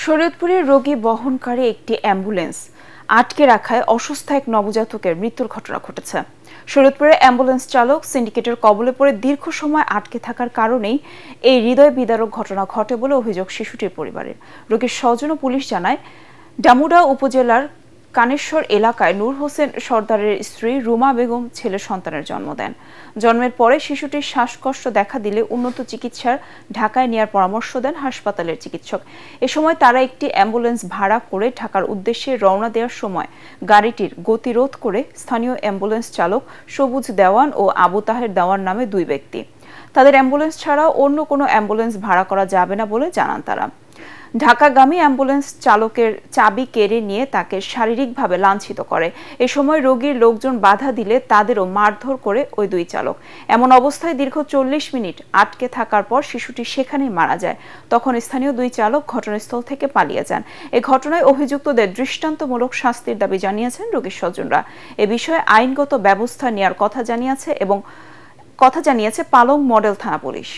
শরীয়তপুরে রোগী বহনকারী একটি অ্যাম্বুলেন্স আটকে রাখায় অসুস্থ এক নবজাতকের মৃত্যুর ঘটনা ঘটেছে। শরীয়তপুরে অ্যাম্বুলেন্স চালক সিন্ডিকেটের কবলে পড়ে দীর্ঘ সময় আটকে থাকার কারণেই এই হৃদয় বিদারক ঘটনা ঘটে বলে অভিযোগ শিশুটির পরিবারের। রোগীর স্বজন ও পুলিশ জানায়, ডামুডা উপজেলার কানেশ্বর এলাকায় নূর হোসেন সর্দারের স্ত্রী রুমা বেগম ছেলে সন্তানের জন্ম দেন। জন্মের পরে শিশুটির শ্বাসকষ্ট দেখা দিলে উন্নত চিকিৎসার ঢাকায় নেওয়ার পরামর্শ দেন হাসপাতালের চিকিৎসক। এ সময় তারা একটি অ্যাম্বুলেন্স ভাড়া করে ঢাকার উদ্দেশ্যে রওনা দেওয়ার সময় গাড়িটির গতিরোধ করে স্থানীয় অ্যাম্বুলেন্স চালক সবুজ দেওয়ান ও আবু তাহের দেওয়ান নামে দুই ব্যক্তি। তাদের অ্যাম্বুলেন্স ছাড়াও অন্য কোনো অ্যাম্বুলেন্স ভাড়া করা যাবে না বলে জানান তারা। ঢাকাগামী অ্যাম্বুলেন্স চালকের চাবি কেড়ে নিয়ে তাকে শারীরিকভাবে লাঞ্ছিত করে। এ সময় রোগীর লোকজন বাধা দিলে তাদেরও মারধর করে ওই দুই চালক। এমন অবস্থায় দীর্ঘ 40 মিনিট আটকে থাকার পর শিশুটি সেখানেই মারা যায়। তখন স্থানীয় দুই চালক ঘটনাস্থল থেকে পালিয়ে যান। এ ঘটনায় অভিযুক্তদের দৃষ্টান্তমূলক শাস্তির দাবি জানিয়েছেন রোগীর স্বজনরা। এ বিষয়ে আইনগত ব্যবস্থা নেওয়ার কথা জানিয়েছে পালং মডেল থানা পুলিশ।